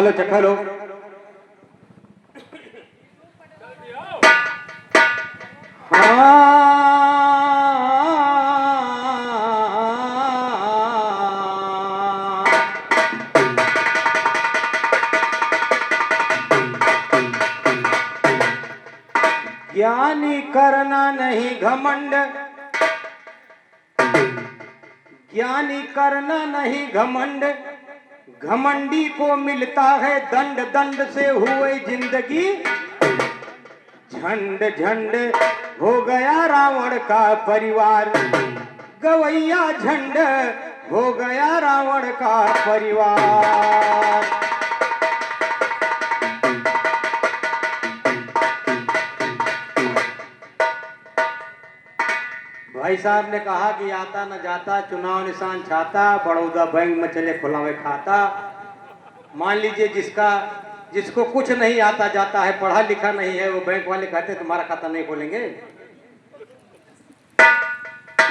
लो चखा लो। ज्ञानी करना नहीं घमंड, ज्ञानी करना नहीं घमंड, घमंडी को मिलता है दंड, दंड से हुए जिंदगी झंड झंड, हो गया रावण का परिवार, गवैया झंड हो गया रावण का परिवार। भाई साहब ने कहा कि आता न जाता चुनाव निशान छाता, बड़ौदा बैंक में चले खुलावे खाता। मान लीजिए जिसको कुछ नहीं आता जाता है, पढ़ा लिखा नहीं है, वो बैंक वाले कहते तुम्हारा खाता नहीं खोलेंगे।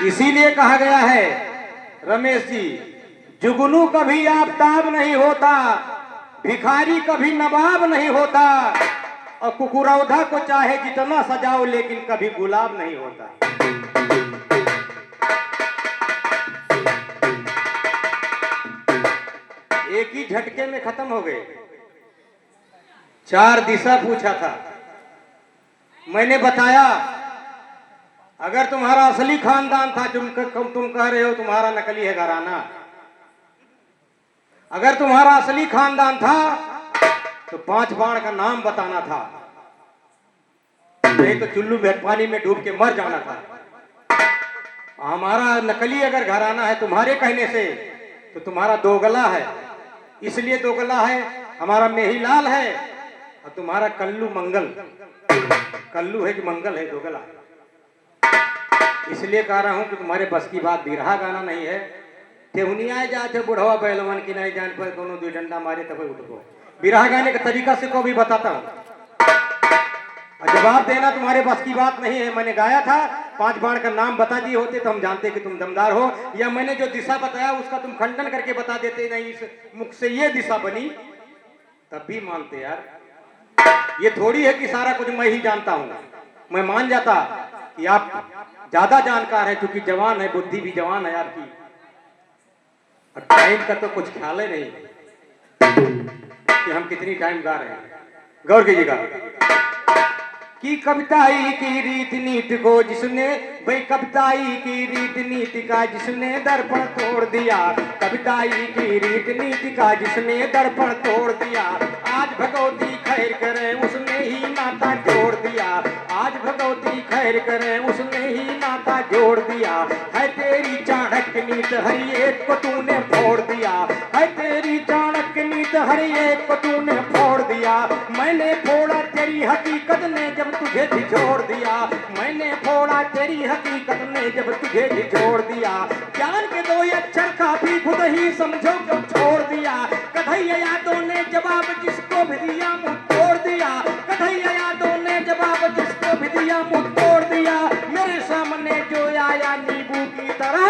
इसीलिए कहा गया है रमेश जी, जुगनू कभी आफताब नहीं होता, भिखारी कभी नवाब नहीं होता, और कुकुरौधा को चाहे जितना सजाओ लेकिन कभी गुलाब नहीं होता। एक ही झटके में खत्म हो गए। 4 दिशा पूछा था, मैंने बताया अगर तुम्हारा असली खानदान था, तुम कह रहे हो तुम्हारा नकली है घराना। अगर तुम्हारा असली खानदान था तो 5 बाण का नाम बताना था, नहीं तो चुल्लू पानी में डूब के मर जाना था। हमारा नकली अगर घराना है तुम्हारे कहने से, तो तुम्हारा दोगला है, इसलिए दोगला है। हमारा मेहीलाल है और तुम्हारा कल्लू मंगल, कल्लू है कि मंगल है, दोगला। इसलिए कह रहा हूं कि तुम्हारे बस की बात बिरहा गाना नहीं है। ठेहुनिया जाते बुढ़वा बैलवन की नहीं जान पर दोनों 2 डंडा मारे तब उठो। बिरहा गाने का तरीका से को भी बताता हूं, जवाब देना तुम्हारे बस की बात नहीं है। मैंने गाया था, 5 बाण का नाम बता दिए होते तो हम जानते कि तुम दमदार हो, या मैंने जो दिशा बताया उसका तुम खंडन करके बता देते नहीं इस मुख से ये दिशा बनी, तब भी मानते यार। ये थोड़ी है कि सारा कुछ मैं ही जानता हूं। मैं मान जाता कि आप ज्यादा जानकार हैं, क्योंकि जवान है, बुद्धि भी जवान है आपकी, और टाइम का तो कुछ ख्याल ही नहीं कि हम कितनी टाइम गा रहे हैं। गौर कीजिएगा कि कविताई की रीति नीति को जिसने, भाई कविताई की रीति नीति का जिसने दर्पण तोड़ दिया, कविताई की रीति नीति का जिसने दर्पण तोड़ दिया, आज भगवती खैर करे उसने ही नाता जोड़ दिया, आज भगवती खैर करे उसने ही नाता जोड़ दिया। है तेरी चाणक्य नीत हर एक को तूने फोड़ दिया, है तेरी चाणक्य नीत हर एक को तूने फोड़ दिया। मैंने फोड़ा तेरी हकीकत ने जब तुझे झिझोड़ दिया, मैंने फोड़ा तेरी हकीकत ने जब तुझे झिझोड़ दिया। ज्ञान के 2 अक्षर काफी खुद ही समझो क्यों छोड़ दिया। कन्हैया यादों ने जवाब जिसको भी दिया मुंह तोड़ दिया, कन्हैया यादों ने जवाब जिसको भी दिया मुंह तोड़ दिया। मेरे सामने जो आया नींबू की तरह,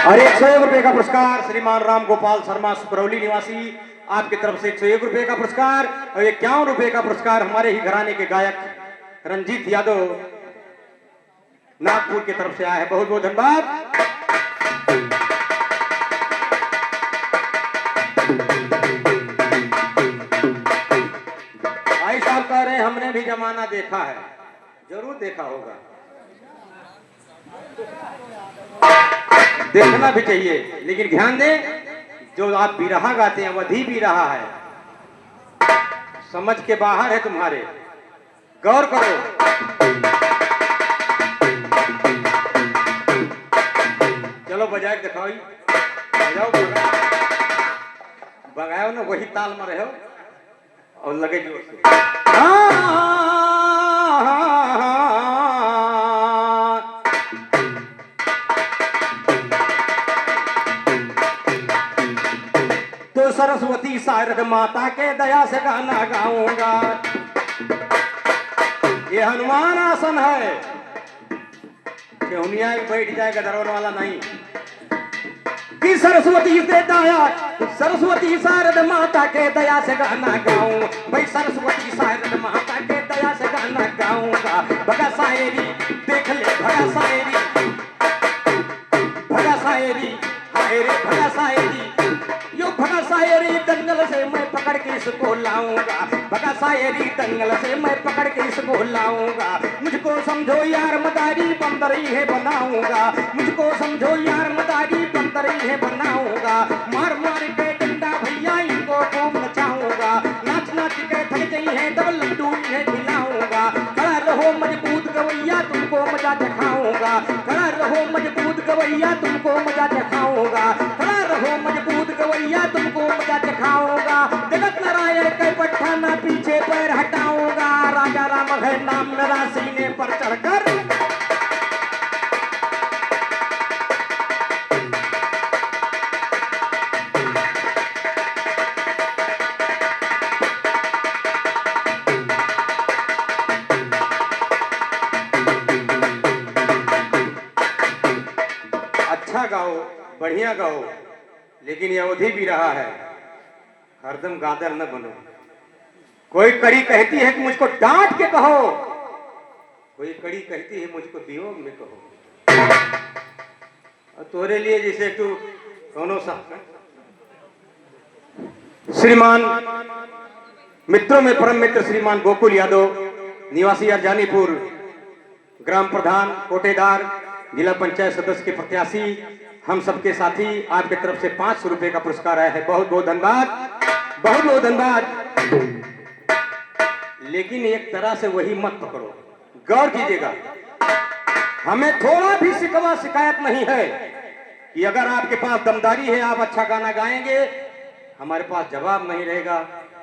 और 101 रुपए का पुरस्कार श्रीमान राम गोपाल शर्मा सुपरौली निवासी, आपकी तरफ से 101 रुपए का पुरस्कार, और 51 रुपए का पुरस्कार हमारे ही घराने के गायक रंजीत यादव नागपुर की तरफ से आया है। बहुत बहुत धन्यवाद। भाई साहब कह रहे हैं हमने भी जमाना देखा है, जरूर देखा होगा, देखना भी चाहिए, लेकिन ध्यान दें जो आप बिरहा गाते हैं वही भी रहा है, समझ के बाहर है तुम्हारे, गौर करो। चलो बजाय दिखाओ, बजाओ बगाओ ना, वही ताल में रहो और लगे जोर से। तो सरस्वती शारद माता के दया से गाना गाऊंगा, ये हनुमान आसन है। चौनिया बैठ जाएगा धरोहर वाला नहीं। कि सरस्वती से दया, सरस्वती शारद माता के दया से गाना गाऊं भाई, सरस्वती शारद माता के दया से गाना गाऊंगा। भगा शायरी देख ले, भगा शायरी, भगा शायरी, हाय रे भगा शायरी, यो भगा शायरी दंगल से मैं पकड़ के इसको लाऊंगा। भगा शायरी दंगल से मैं पकड़ के इसको लाऊंगा। मुझको समझो यार मदारी बंदरी है बनाऊंगा। मुझको समझो यार मदारी बंदरी है बनाऊंगा। मार मार के डंडा भैया इनको खूब नचाऊंगा। नाच नाच के थक गई है तब लड्डू इन्हें खिलाऊंगा। खड़ा रहो मजबूत गवैया तुमको मजा चखाऊंगा। खड़ा रहो मजबूत गवैया तुमको मजा चखाऊंगा। खड़ा रहो मजबूत गवैया तुमको मजा चखाऊंगा। जगत नारायण के पट्टाना पीछे पैर हटाऊंगा। राजा राम है नाम मेरा सीने पर चढ़कर। अच्छा गाओ, बढ़िया गाओ, लेकिन ये अवधि भी रहा है, हरदम गादर न बनो। कोई कड़ी कहती है कि मुझको डांट के कहो, कोई कड़ी कहती है मुझको वियोग में कहो। और तोरे लिए जैसे तू दोनों सा श्रीमान मित्रों में परम मित्र श्रीमान गोकुल यादव, निवासी अरजानीपुर, ग्राम प्रधान, कोटेदार, जिला पंचायत सदस्य के प्रत्याशी, हम सबके साथी, आपकी तरफ से 500 रुपए का पुरस्कार आया है। बहुत बहुत धन्यवाद, बहुत बहुत धन्यवाद। लेकिन एक तरह से वही मत पकड़ो, गौर कीजिएगा। हमें थोड़ा भी शिकवा शिकायत नहीं है कि अगर आपके पास दमदारी है, आप अच्छा गाना गाएंगे, हमारे पास जवाब नहीं रहेगा।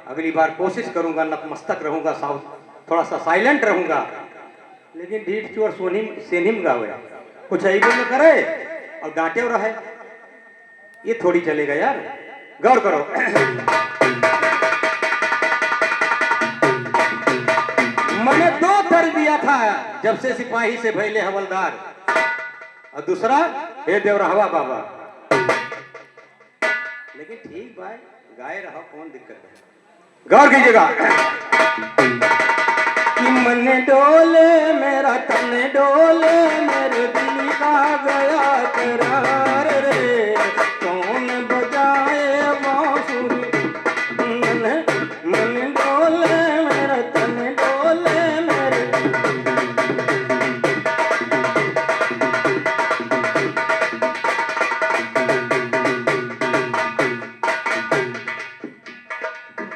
अगली बार कोशिश करूंगा, नतमस्तक रहूंगा, थोड़ा सा साइलेंट रहूंगा। लेकिन ढीठ चोर सेनिम गावे, कुछ ऐबो न करे और डांटे और रहे, ये थोड़ी चलेगा यार, गौर करो। मैंने 2 कर दिया था जब से सिपाही से भैले हवलदार, और दूसरा हे देवरहवा बाबा। लेकिन ठीक भाई, गाए रहो, कौन दिक्कत है। गौर कीजिएगा। कि मन डोले मेरा तन डोले, मेरे दिल का गया करार रे, कौन बजाए बांसुरी। मन डोले मेरा तन डोले, मेरे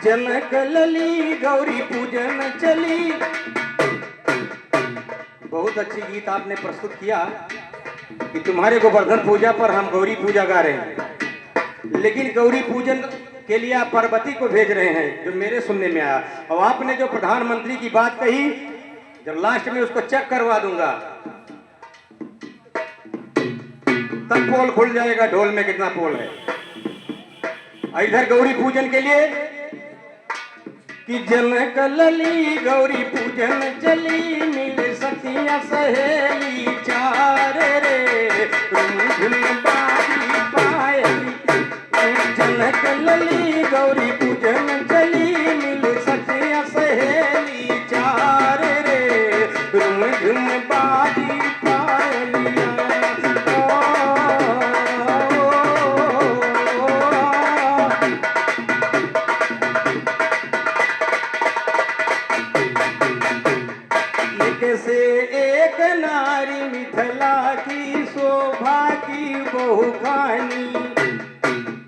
जनक लली गौरी पूजन चली। बहुत अच्छी गीत आपने प्रस्तुत किया कि तुम्हारे गोवर्धन पूजा पर हम गौरी पूजा गा रहे हैं, लेकिन गौरी पूजन के लिए आप पार्वती को भेज रहे हैं, जो मेरे सुनने में आया। और आपने जो प्रधानमंत्री की बात कही, जब लास्ट में उसको चेक करवा दूंगा तब पोल खुल जाएगा ढोल में कितना पोल है। इधर गौरी पूजन के लिए कि जनक लली गौरी पूजन चली, मिल सखिया सहेली चार रे, झुन बारी पायली। जनक लली गौरी पूजन चली, मिल सखिया सहेली चार रे, झुन बारी पायलिया। से एक नारी मिथिला की शोभा की बहु खानी,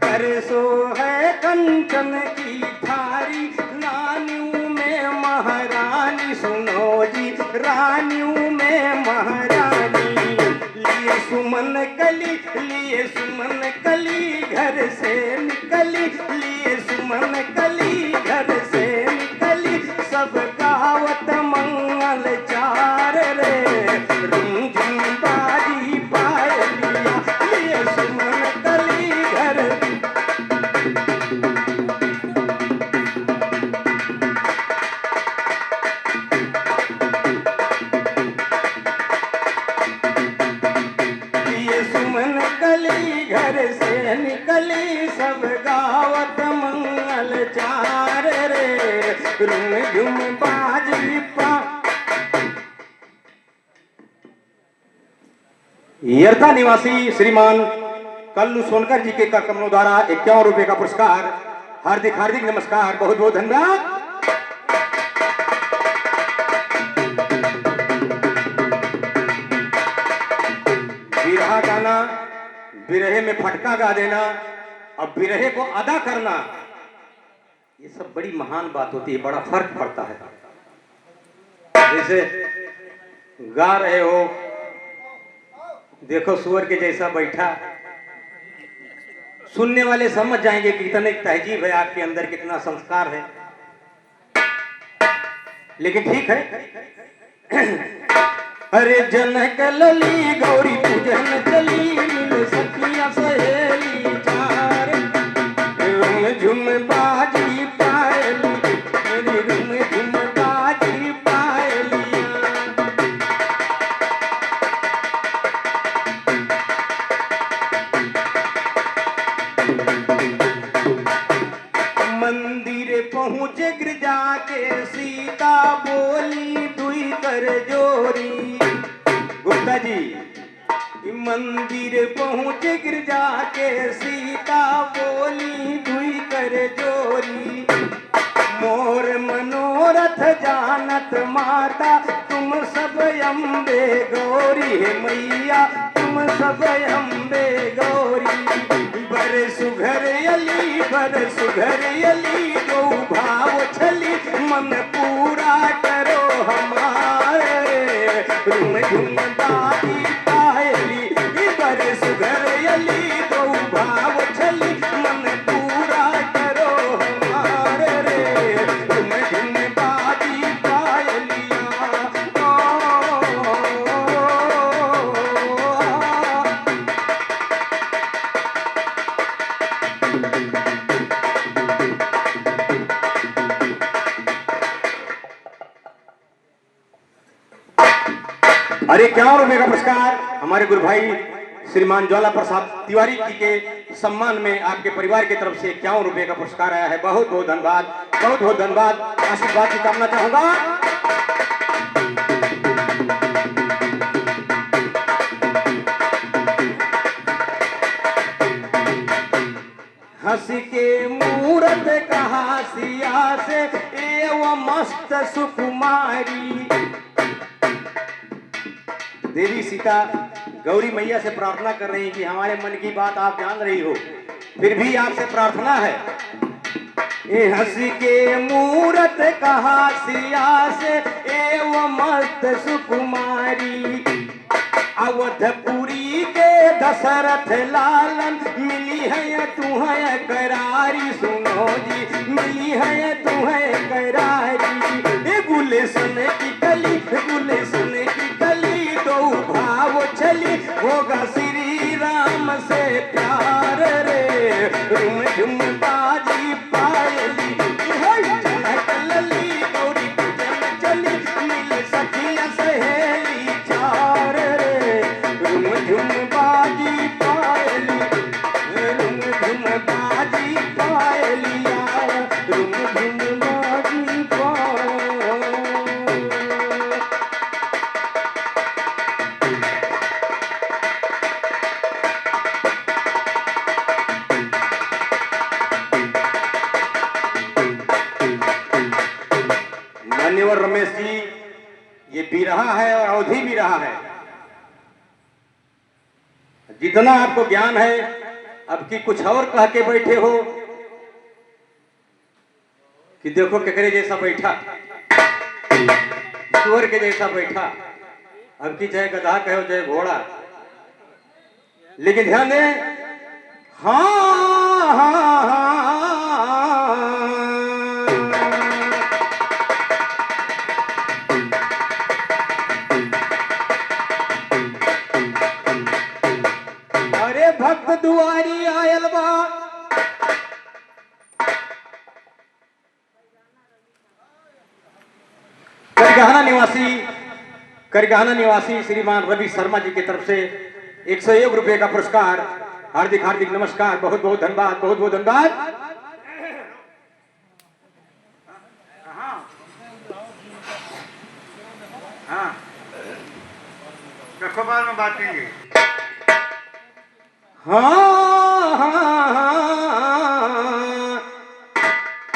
कर सो है कंचन की थारी, रानियों में महारानी। सुनो जी रानियों में महारानी, लिए सुमन कली, लिए सुमन कली घर से निकली, लिए सुमन कली घर से निकली, सब गावत मंगल चार रे, रुंझुन बाजी पायलिया, लिए सुमन कली घर। झुम निकली घर से निकली सब गावत मंगल चार रे रुम झुम बाजी पा। यर्था निवासी श्रीमान कल्लू सोनकर जी के कर कमलों द्वारा 51 रुपए का पुरस्कार। हार्दिक हार्दिक नमस्कार, बहुत बहुत धन्यवाद। बिरहा गाना, बिरहे में फटका गा देना और बिरहे को अदा करना, ये सब बड़ी महान बात होती है, बड़ा फर्क पड़ता है। जैसे गा रहे हो, देखो सुअर के जैसा बैठा, सुनने वाले समझ जाएंगे कि कितने तहजीब है आपके अंदर, कितना संस्कार है। लेकिन ठीक है। अरे जनक लली गौरी पूजन चली मिल सखिया सहेली चार रुम झुम बाजी पायली मेरी रुम झुम बाजी पायलिया। मंदिर पहुँचे गिरजा के सीता बोली दुई कर जोरी। गुप्ता जी, मंदिर पहुँचे गिरजा के सीता बोली दुई कर जोरी। मोर मनोरथ जानत माता तुम सब अम्बे गौरी है मैया तुम सब अम्बे गौरी। बर सुघर अली दो भाव छली मन पूरा करो हमारे रुम झुम बाजी पायली। बर सुघर अली दो भाव छली मन पूरा करो हमारे रे रुम झुम बाजी पायलिया। अरे 51 रुपए का पुरस्कार हमारे गुरु भाई श्रीमान ज्वाला प्रसाद तिवारी जी के सम्मान में आपके परिवार की तरफ से 51 रुपए का पुरस्कार आया है। बहुत बहुत धन्यवाद, बहुत बहुत धन्यवाद। आशीर्वाद की कामना चाहूंगा। हंस के मूरत कहा सिया से एवं मस्त सुकुमारी। देवी सीता गौरी मैया से प्रार्थना कर रही कि हमारे मन की बात आप जान रही हो, फिर भी आपसे प्रार्थना है। ये हंस के मूरत कहा सिया से एवं मस्त सुकुमारी। अवधपुरी के दशरथ लालन मिली है तुम्हें करारी। सुनो जी मिली है तुम्हें करारी। गुलशन की कली दो भाव छली होगा श्री राम से प्यार रे रुम झुम बाजी पायली। जनक लली गौरी पूजन चली मिल सखिया सहेली चार रे रुम झुम बाजी पायली रुम झुम बाजी पायलिया रुम झुम बाजी पायलिया। मान्यवर रमेश जी, ये बिरहा है और अवधि बिरहा है। जितना आपको ज्ञान है, अब की कुछ और कह के बैठे हो कि देखो केकरे जैसा बैठा, सुअर के जैसा बैठा। अब की चाहे गधा कहो चाहे घोड़ा, लेकिन ध्यान दें, हाँ हाँ हाँ। अरे भक्त दुआरी आयल बा, करगहना निवासी श्रीमान रवि शर्मा जी की तरफ से 101 रुपये का पुरस्कार। हार्दिक हार्दिक नमस्कार, बहुत बहुत धन्यवाद, बहुत बहुत धन्यवाद। हाँ, रखो बाद में बात करेंगे। हाँ, हाँ, हाँ,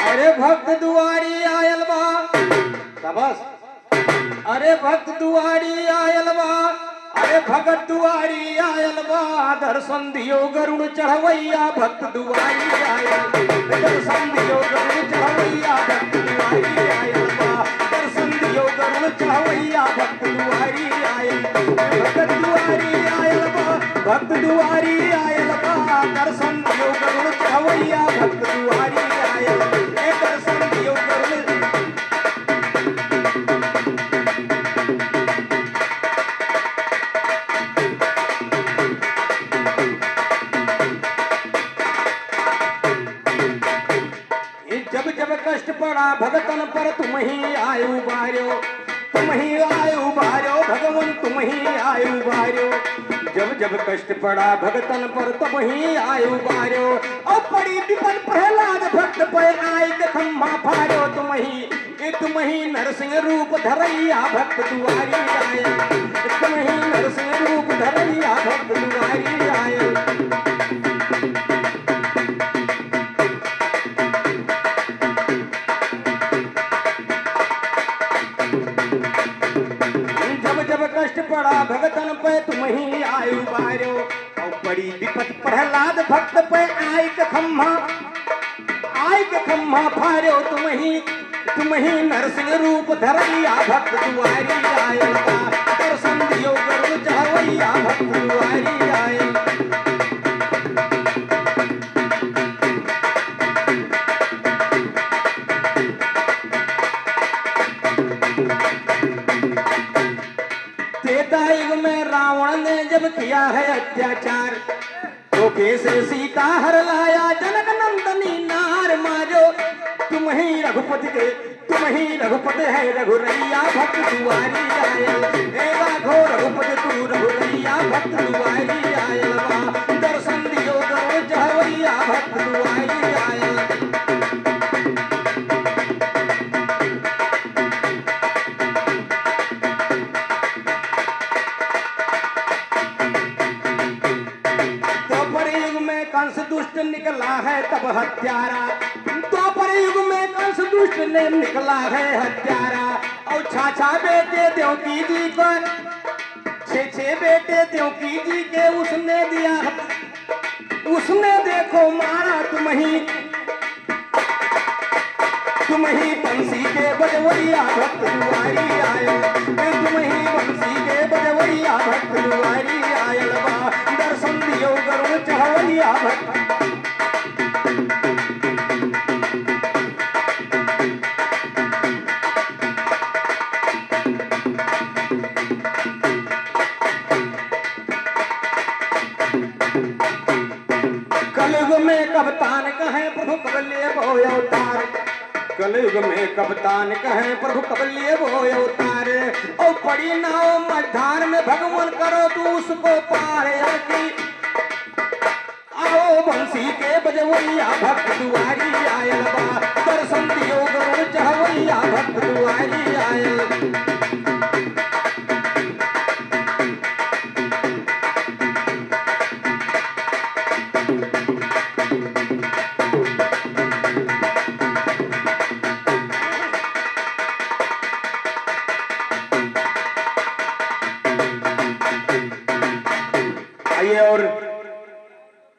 अरे भक्त दुआरी आयल बा, शाबाश। अरे भक्त दुआरी आयल बा, अरे भगत दुआरी आयल बा, दर्शन दियो गरुड़ चढ़वैया, भक्त दुआरी आयल, दर्शन दियो गरुड़ चढ़वैया, भक्त दुआरी आयल बा, दर्शन दियो गरुड़ चढ़वैया, भक्त दुआरी आयल, भगत दुआरी आयल बा, भक्त दुआरी आयल बा, दर्शन दियो गरुड़ चढ़वैया, भक्त दुआरी आयल, दर्शन दियो गरुड़। जब जब कष्ट पड़ा भगतन पर तुम ही आयु बार्यो, तुम ही आयु बार्यो, भगवान तुम ही आयु बार्यो। जब जब कष्ट पड़ा भगतन पर तुम ही आयु बार्यो, और पड़ी विपद प्रहलाद भक्त पर आय के खम्मा फाड़ो, तुम ही नरसिंह रूप धरैया, भक्त दुआरी आए, तुम ही नरसिंह रूप धरैया, भक्त दुआरी आए। जब कष्ट पड़ा भगतन पे तुम ही आयु बार्यो, और पड़ी विपत प्रहलाद भक्त पे आय के खम्मा फाड़ो, तुम ही नरसिंह रूप धरैया, भक्त दुआरी आयल, दर्शन दियो गरुड़ चढ़वैया, भक्त दुआरी आयल। त्रेता युग में रावण ने जब किया है अत्याचार, तो कैसे सीता हर लाया, जनक नंदनी नार मारो, तुम ही रघुपति है रघुरैया, भक्त दुआरी आयल, हे राघो रघुपति तू रघुरैया, भक्त दुआरी आयल, दर्शन दियो गरुड़ चढ़वैया, भक्त दुआरी आयल। कंस दुष्ट निकला है तब हत्यारा, द्वापर युग में कंस दुष्ट ने निकला है हत्यारा, और छाछा बेटे देवकी जी को, छे बेटे देवकी जी के उसने दिया, उसने देखो मारा, तुम ही बंसी के बजवैया, भक्त दुआरी आयल, तुम ही बंसी के बजवैया, भक्त दुआरी आयल, दर्शन दियो गरुड़ चढ़वैया, भक्त। कलयुग में कप्तान कहे प्रभु कब लिए वो अवतार, कलयुग में कप्तान कहे प्रभु कब लिए वो अवतार, और पड़ी नाव मझधार में भगवान करो तू उसको पार, आओ बंसी के बजवैया, भक्त दुआरी आयल, दर्शन दियो गरुड़ चढ़वैया, भक्त दुआरी आयल। आइए और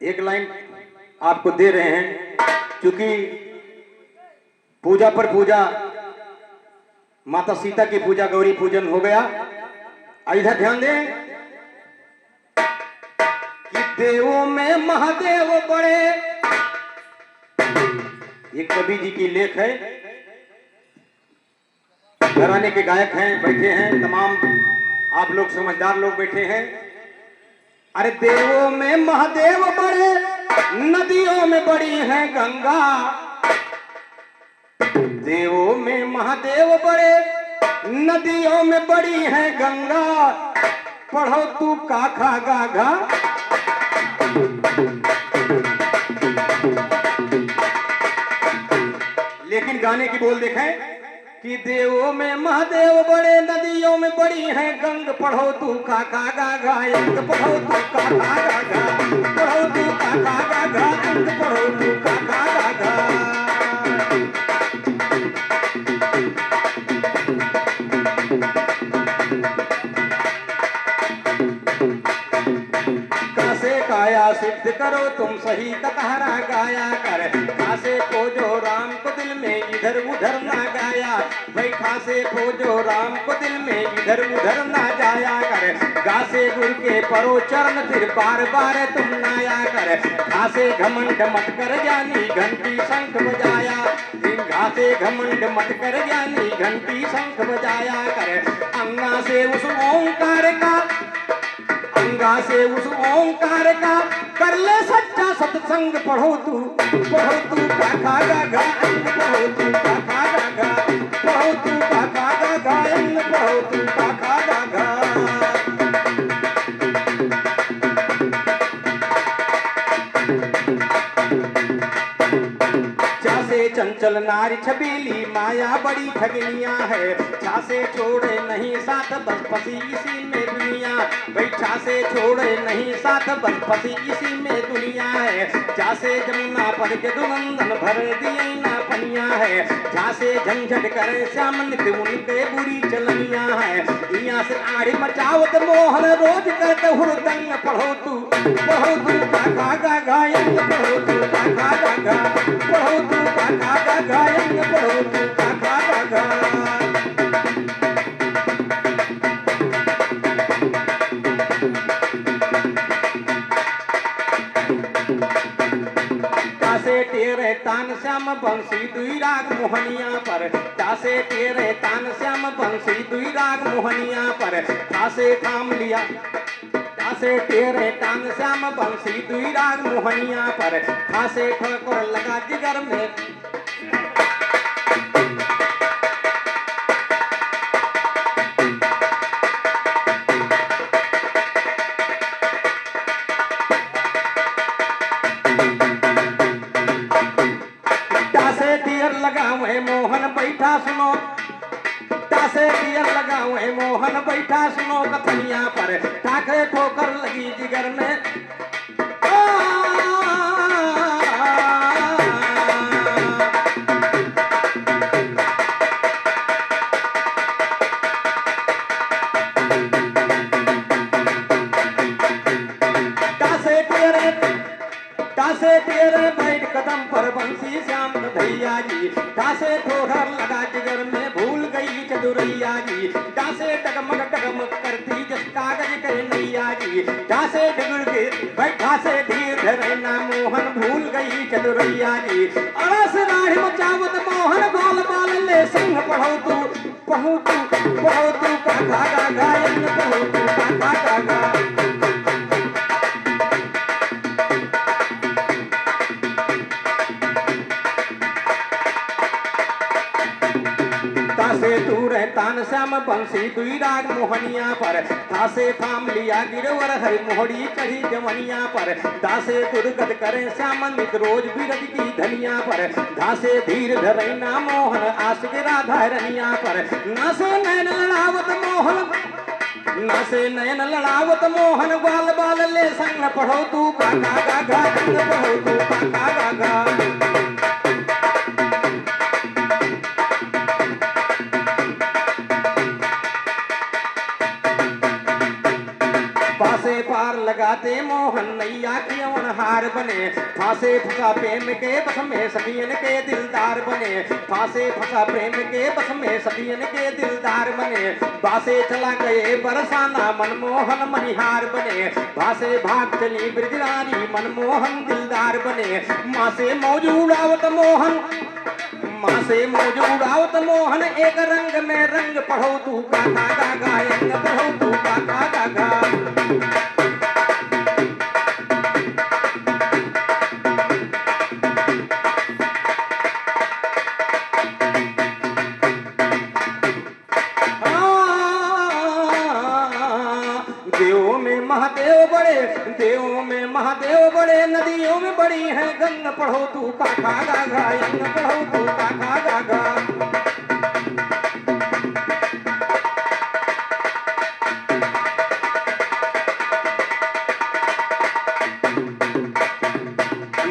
एक लाइन आपको दे रहे हैं, क्योंकि पूजा पर पूजा, माता सीता की पूजा, गौरी पूजन हो गया। इधर ध्यान दें कि देवों में महादेव बड़े, ये कवि जी की लेख है, घराने के गायक हैं, बैठे हैं, तमाम आप लोग समझदार लोग बैठे हैं। अरे देवों में महादेव बड़े, नदियों में बड़ी है गंगा, देवों में महादेव बड़े, नदियों में बड़ी है गंगा, पढ़ो तू का खा गा घा। लेकिन गाने की बोल देखें कि देवों में महादेव बड़े, नदियों में बड़ी है गंग। पढ़ो तू का खा गा घा अंग, पढ़ो तू का खा गा घा, पढ़ो तू का खा गा घा अंग, पढ़ो तू का खा गा घा। काया सिद्ध करो तुम सही कतहरा गाया कर। खासे खोजो राम को दिल में इधर उधर ना गाया। भाई खासे खोजो राम को दिल में इधर उधर ना जाया कर। गासे गुरु के परो चरण फिर बार बार तुम नाया कर। खासे घमंड मत कर जानी घंटी शंख बजाया। घासे घमंड मत कर जानी घंटी शंख बजाया कर। अंगा से उस ओंकार का, अंगा से उस ओंकार का कर ले सच्चा सत्संग। पढ़ो तू का खा गा घा अंग, पढ़ो तू का खा गा घा, पढ़ो तू का खा गा घा अंग, पढ़ो तू का खा गा घा। चंचल नारी छबीली माया बड़ी ठगनिया है। छासे छोड़े नहीं साथ बस फंसी इसी में दुनिया। बैठा से छोड़े नहीं साथ बस फंसी इसी में दुनिया है। जासे जमुना पर जदुनंदन भर दिए ना पनिया है। झासे झंझट करे श्याम नित उनके बुरी चलनिया है। यहाँ से आड़ी मचावत मोहन रोज करते हुरदंग। पढ़ो तू का खा गा घा अंग, पढ़ो तू का खा गा घा, पढ़ो तू का खा गा घा अंग, पढ़ो तू का खा गा घा। तासे तेरे तान श्याम बंसी दुई राग मोहनिया पर। तासे तेरे तान श्याम बंसी दुई राग मोहनिया पर। तासे थाम लिया, तासे तेरे तान श्याम बंसी दुई राग मोहनिया पर। तासे ठोकर लगा जिगर में, लगावे मोहन बैठा सुनो। तासे दियर लगावे मोहन बैठा सुनो कथनिया पर। ठाकरे ठोकर लगी जिगर में, तासे तेरे बैठ कदम पर बंसी श्याम भैया जी। तासे ठोकर लगा जिगर में भूल गई चतुरैया जी। तासे डगमग डगमग करती जिस कागज के नैया जी। तासे डगड़ के बैठा से धीर धरना मोहन भूल गई चतुरैया जी। अरस राढ़ मचावत मोहन बाल बाल ले सिंह। पढ़ो तू का खा गा घा अंग, पढ़ो तू का खा गा घा। तासे दूर है तान श्याम बंसी दुई राग मोहनिया पर। तासे थाम लिया गिरवर हरि मोहड़ी चढ़ी जवनिया पर। दासे दुर्गत करे श्याम नित रोज बिरज की धनिया पर। घासे धीर धरैना मोहन आशिक राधा रनिया पर। नासे नैन लड़ावत मोहन, नासे नयन लड़ावत मोहन बाल बाल ले संग। पढ़ो तू का खा गा घा अंग, पढ़ो तू का खा गा घा। फांसे पार लगाते मोहन नैया खियवन हार बने। फांसे फंसा प्रेम के बस में सखियन के दिलदार बने। फांसे फंसा प्रेम के बस में सखियन के दिलदार बने। बासे चला गए बरसाना मनमोहन मनिहार बने। भासे भाग चली ब्रजरानी मनमोहन दिलदार बने। माँ से मौज उड़ावत मोहन, माँ से मौज उड़ावत मोहन एक रंग में रंग। पढ़ो तू का खा गा घा अंग, पढ़ो तू का खा गा घा। बड़े नदियों में बड़ी है गंग, पढ़ो तू काका गागा यंग, पढ़ो तू काका गागा।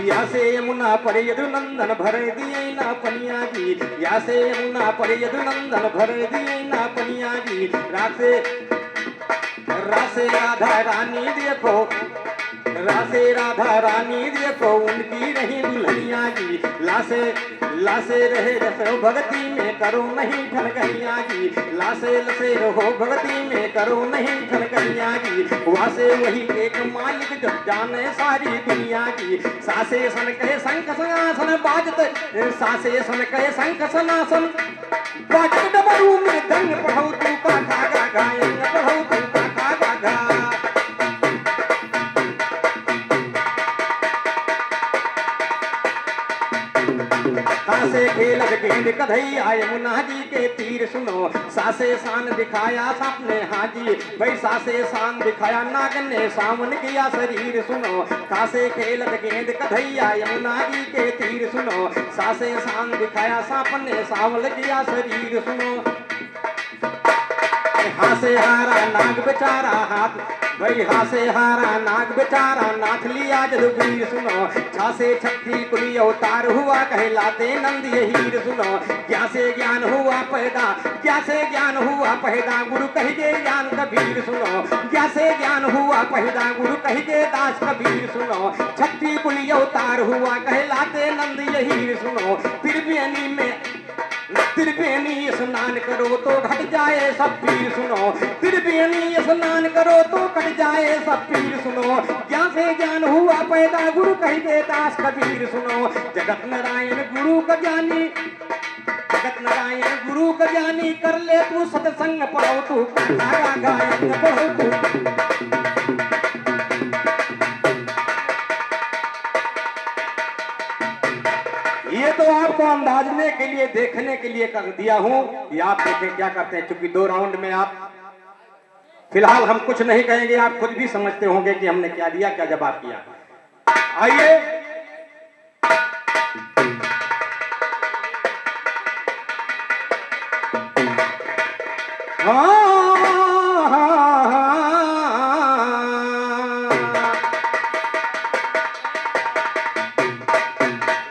या से यमुना परे यदु नंदन भर दिए ना पनिया जी, या से यमुना परे यदु नंदन भर दिए ना पनिया जी। रासे रासे राधा रानी देखो, रासे राधा रानी देखो उनकी रही दुल्हनिया जी। लासे लासे रहे रसो भक्ति में करो नहीं ठनकनिया जी, लासे लसे रहो भक्ति में करो नहीं ठनकनिया जी। वासे वही एक मालिक जो जाने सारी दुनिया जी। सासे सन कहे शंख सनासन बाजत, सासे सन कहे शंख सनासन बाजत डमरू में दंग, पढ़ो तू काका गागा यंग, पढ़ो तू काका गागा। सासे खेलत गेंद कन्हैया यमुना जी के तीर सुनो, सासे शान दिखाया सपने हाजी, भाई सासे शान दिखाया नागन ने सावन किया शरीर सुनो। सासे खेलत गेंद कन्हैया यमुना जी के तीर सुनो, सासे शान दिखाया सपने सावन किया शरीर सुनो। हासे हारा नाग बेचारा हाथ, भाई हासे हारा नाग बेचारा नाथ लिया जदुबीर सुनो। छासे छठी कुली अवतार हुआ कहलाते नंद ये हीर सुनो। क्या से ज्ञान हुआ पैदा, क्या से ज्ञान हुआ पैदा, गुरु कहिए ज्ञान कबीर सुनो। क्या से ज्ञान हुआ पैदा, गुरु कहिए दास कबीर सुनो। छठी कुली अवतार हुआ कहलाते नंद ये हीर सुनो। त्रिवेणी में त्रिवेणी स्नान करो तो घट जाए सब पीर सुनो। त्रिवेणी स्नान करो तो कट जाए सब पीर सुनो। ज्ञान से ज्ञान हुआ पैदा, गुरु कहिए दास कबीर सुनो। जगत नारायण गुरु का ज्ञानी, जगत नारायण गुरु का ज्ञानी, कर ले तू सत्संग, पढ़ो तू काका गायन, पढ़ो तू। ये तो आपको अंदाजने के लिए, देखने के लिए कर दिया हूं कि आप देखें क्या करते हैं। चूंकि 2 राउंड में आप, फिलहाल हम कुछ नहीं कहेंगे, आप खुद भी समझते होंगे कि हमने क्या दिया, क्या जवाब किया। आइए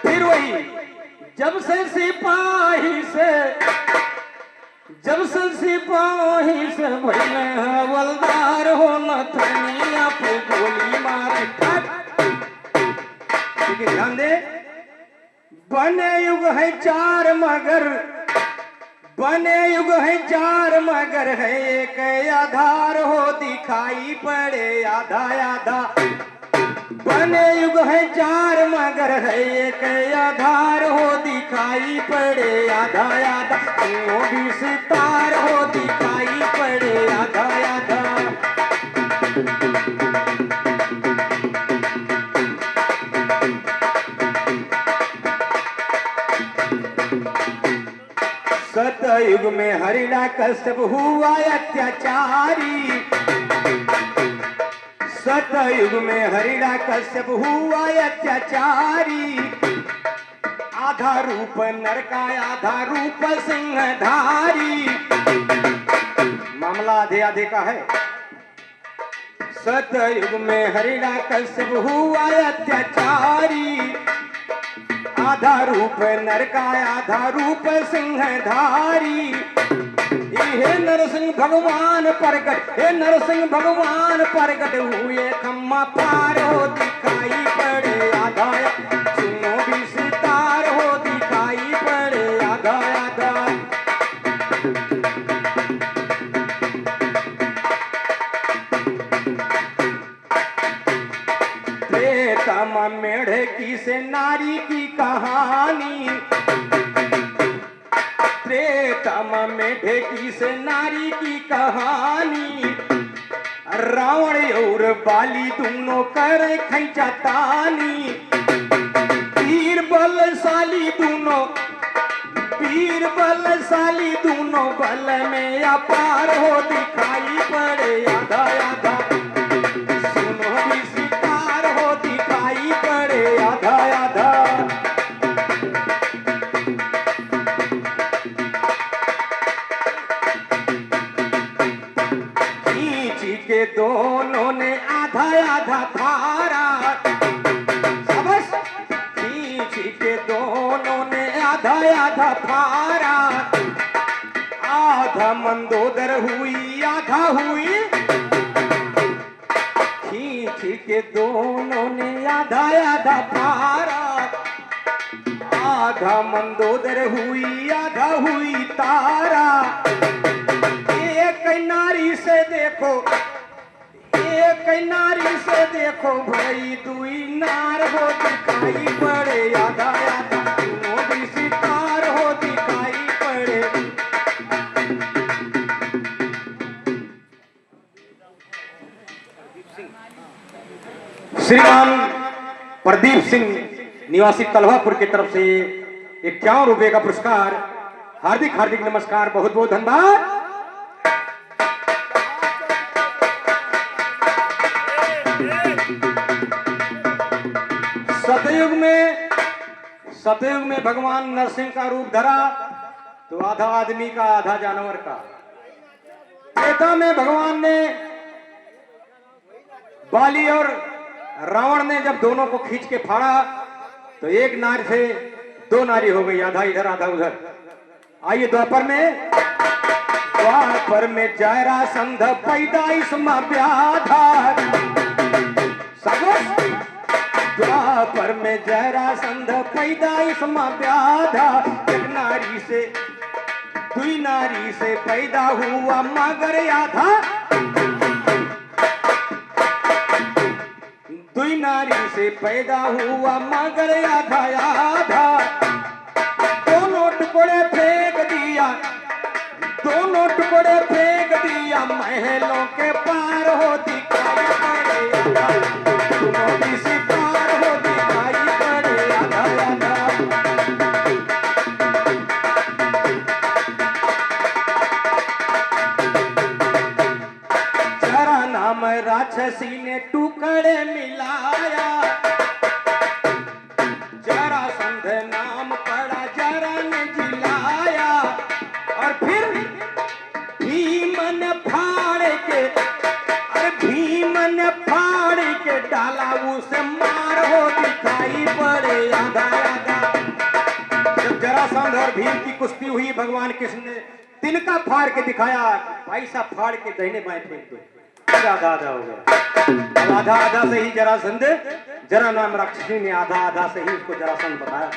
फिर वही, जब से सिपाही से, जब से सिपाही से भइले हवलदार हो नथनिया पे गोली मारे ठाक। ध्यान दे, बने युग है 4 मगर, बने युग है 4 मगर है एक आधार हो दिखाई पड़े आधा आधा। बने युग है 4 मगर है एक आधार हो दिखाई पड़े आधा आधा। वो भी सितार हो दिखाई पड़े आधा आधा। सतयुग में हिरण्यकश्यप हुआ अत्याचारी, सतयुग में हिरण्यकश्यप हुआ अत्याचारी। आधा रूप नर का आधा रूप सिंहधारी, मामला आधे आधे का है। सतयुग में हिरण्यकश्यप हुआ अत्याचारी, आधा रूप नर का आधा रूप सिंहधारी। हे नरसिंह भगवान प्रगट, हे नरसिंह भगवान प्रगट हुए खम्मा पार हो दिखाई पड़े आधा। सुनो भी सितार हो दिखाई पड़े आधा आधा। त्रेता मेढ़े की से नारी की कहानी, त्रेता मेढ़े की से नारी की कहानी। रावण और बाली दोनों करे खैचा तानी। वीर बलशाली दोनों, वीर बलशाली दोनों बल में अपार हो दिखाई पड़े आधा आधा। सुनो भी सितार हो दिखाई आधा आधा फारा, आधा मंदोदर हुई आधा हुई, खींच के दोनों ने आधा आधा फारा, आधा मंदोदर हुई आधा हुई तारा। एक नारी से देखो, एक नारी से देखो भाई, दुई नार हो दिखाई पड़े, आधा आधा दोनों भी सितार हो दिखाई पड़े। श्रीमान प्रदीप सिंह निवासी तलवापुर की तरफ से 51 रुपए का पुरस्कार। हार्दिक हार्दिक नमस्कार, बहुत बहुत धन्यवाद। सतयुग में भगवान नरसिंह का रूप धरा तो आधा आदमी का आधा जानवर का। त्रेता में भगवान ने बाली और रावण ने जब दोनों को खींच के फाड़ा तो एक नारी से दो नारी हो गई, आधा इधर आधा उधर। आइए द्वापर में जरासंध पैदाइश में व्याधा, द्वापर में जरासंध पैदाइश में व्याधा। एक नारी से दुई नारी से पैदा हुआ मगर आधा, दुई नारी से पैदा हुआ मगर आधा आधा। दोनों टुकड़े फेंक दिया, दोनों टुकड़े फेंक दिया, महलों के पार हो दिखाई पड़े, दोनों भी सितार हो दिखाई पड़े, आधा आधा। जरा नाम राक्षसी ने टुकड़े मिलाया, जरासंध नाम पड़ा जरा ने जिलाया। और फिर भीमन फाड़ के, अरे भीमन फाड़ के डाला, उसे मार हो दिखाई पड़े, आधा आधा। जब जरासंध और भीम की कुश्ती हुई, भगवान कृष्ण ने तिनका फाड़ के दिखाया, भाई साहब फाड़ के दाहिने बाएं फेंक दो, आधा आधा हो गया। अब आधा आधा से ही जरासंध, जरा नाम राक्षसी ने आधा आधा से ही उसको जरासंध बताया।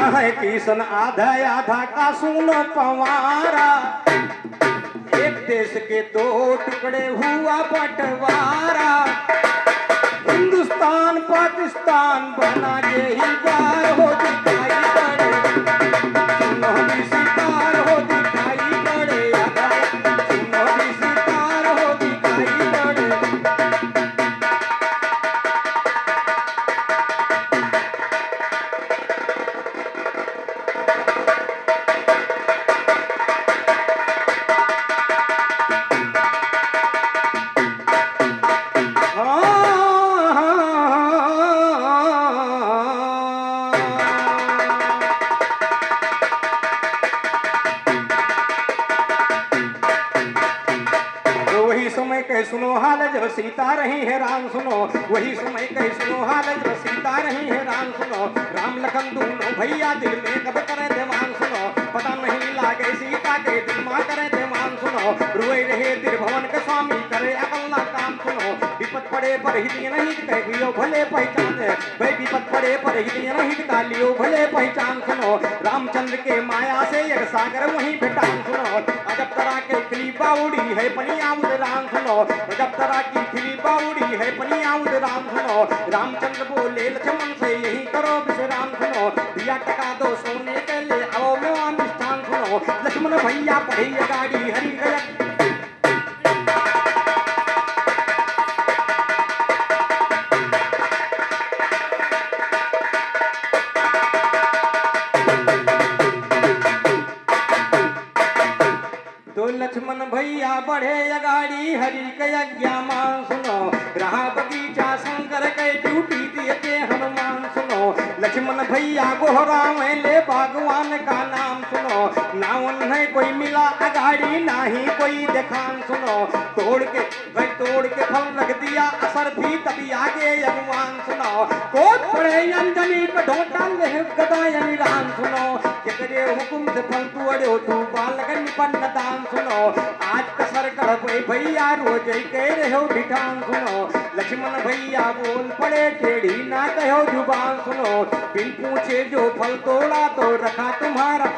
कहे किसन आधा आधा का सुनो पवारा, एक देश के दो टुकड़े हुआ बंटवारा। हिंदुस्तान पाकिस्तान बना यही बार हो दिखाई पड़े, दोनों भी सितार हो दिखाई पड़े, आधा दोनों भी सितार हो दिखाई पड़े। सुनो हाल जब सीता रही है राम सुनो, वही समय कहे सुनो हाल जब सीता रही है राम सुनो। राम लखन दोनों भैया दिल में कब करे देवान सुनो, पता नहीं लागे सीता के दिल मां करे देवान सुनो। रोए रहे त्रिभुवन के स्वामी करे अकल्ला काम सुनो। विपत पड़े पर हिलिय नहीं कह लियो भले पहचान, भाई विपत पड़े पर हिलिय नहीं का लियो भले पहचान सुनो। रामचंद्र के माया से एक सागर वहीं भेटान सुनो। अजब तरह के खिली बाउड़ी है पनिया राम सुनो, जब तरह की खिली बाउड़ी है पनिया राम सुनो। रामचंद्र बोले लक्ष्मण से यही करो विश्राम सुनो, दिया टका दो सोने के ले आओ मेवा मिष्ठान सुनो। लक्ष्मण भैया पढ़ी गाड़ी हरी गया, लक्ष्मण भैया बढ़े अगाड़ी हरि के यज्ञा मान सुनो। रहा बगीचा शंकर के ड्यूटी दिए हनुमान सुनो। लक्ष्मण भैया गोहरावे ले भगवान का नाम सुनो, ना उन्हें कोई मिला अगाड़ी ना ही कोई देखान सुनो, तोड़ के फल रख दिया असर भी तभी आगे अगवान सुनो, कोट पड़े अंजनी पे ढोटा ले गदायनी रान सुनो, केकरे हुकुम से फल तू अड़ो तू बालगन पन्न दान सुनो, आज कसर कर भैया रोज कह रहे हो ढिठान सुनो, लक्ष्मण भैया बोल पड़े टेढ़ी ना कहो जुबान सुनो, बिन पूछे जो फल तोड़ा तो रखा तुम्हारा।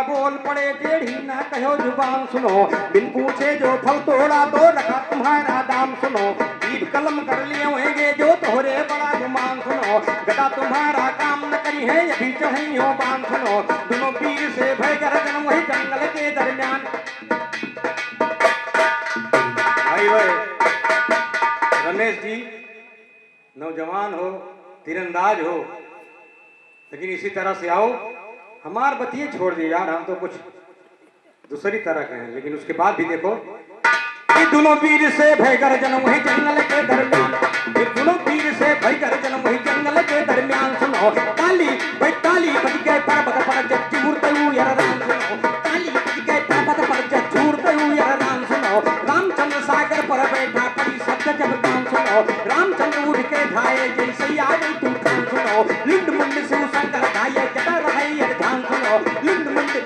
बोल पड़े टेढ़ी ना कहो जुबान सुनो, बिन पूछे जो फल तोड़ा तो रखा तुम्हारा दाम सुनो, जीभ कलम कर लिए होंगे जो तोहरे बड़ा गुमान सुनो, गदा तुम्हारा काम न करी है ये भी चढ़ी हो बान सुनो, दोनों वीर से भय गर्जन वही जंगल के दरमियान। भाई रमेश जी नौजवान हो, तीरंदाज हो, लेकिन इसी तरह से आओ, हमार बतिये छोड़ दिए यार, हम तो कुछ दूसरी तरह के हैं, लेकिन उसके बाद भी देखो कि दोनों वीर से भय गर्जन वही जंगल के दरमियान, दोनों वीर से भय गर्जन वही जंगल के दरमियान सुनो, ताली बज गए पर्वत पर जूरते हुए राम सुनो, ताली बज गए पर्वत पर जूरते हुए राम सुनो, रामचंद्र सागर पर बैठा पड़ी शब्द जब गान सुनो, रामचंद्र उठ के धाये जैसे आ गई तूफान सुनो, लिंड मुंड शिव शंकर धाये जटा रहे ध्यान सुनो, लिंड मुंड शिव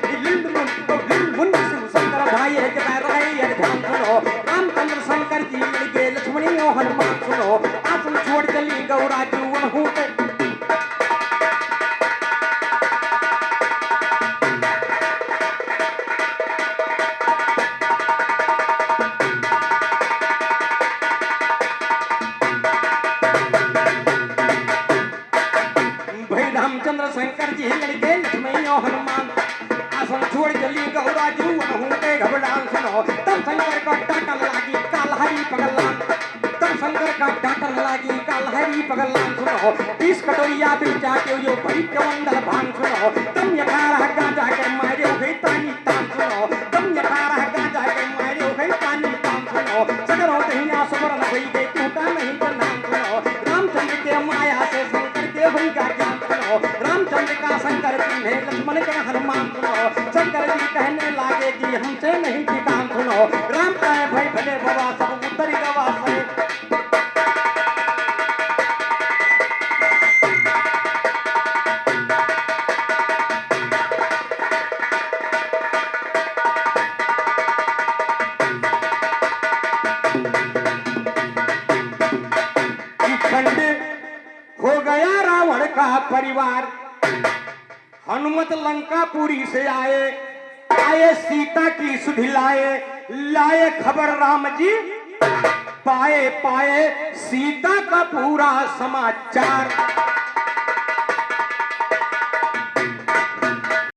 शंकर धाये जटा रहे ध्यान सुनो, रामचंद्र शंकर जी मिल गए लक्ष्मणी और हनुमान सुनो, आसन छोड़ चली गौरा जीवन होते। रामचंद्र शंकर जी लड़के लक्ष्मण और हनुमान, आसन छोड़ चली गौरा जीवन होते घबरान सुनो, तब शंकर का डांटन लागी कालहरी पगलान, तब शंकर का डांटन लागी कालहरी पगलान सुनो, 20 कटोरिया बिचा के यो भई कमंडल भान सुनो, तुम 18 गांजा के मारे हो गई तानी तान सुनो, तुम 18 गांजा के मारे हो गई तानी तान सुनो, सगरों दहिया सुमरन भई गई टूटा नहीं तो नाम सुनो, रामचंद्र के माया से शंकर के भई का ज्ञान सुनो, रामचंद्र का शंकर जी है लक्ष्मण का हनुमान सुनो, शंकर जी कहने लागे कि हमसे नहीं ठिकान सुनो, राम कहे भाई भले बाबा सब उत्तरी गवा से। खंड हो गया रावण का परिवार, हनुमत लंकापुरी से आए सीता की सुधि लाए खबर राम जी पाए सीता का पूरा समाचार।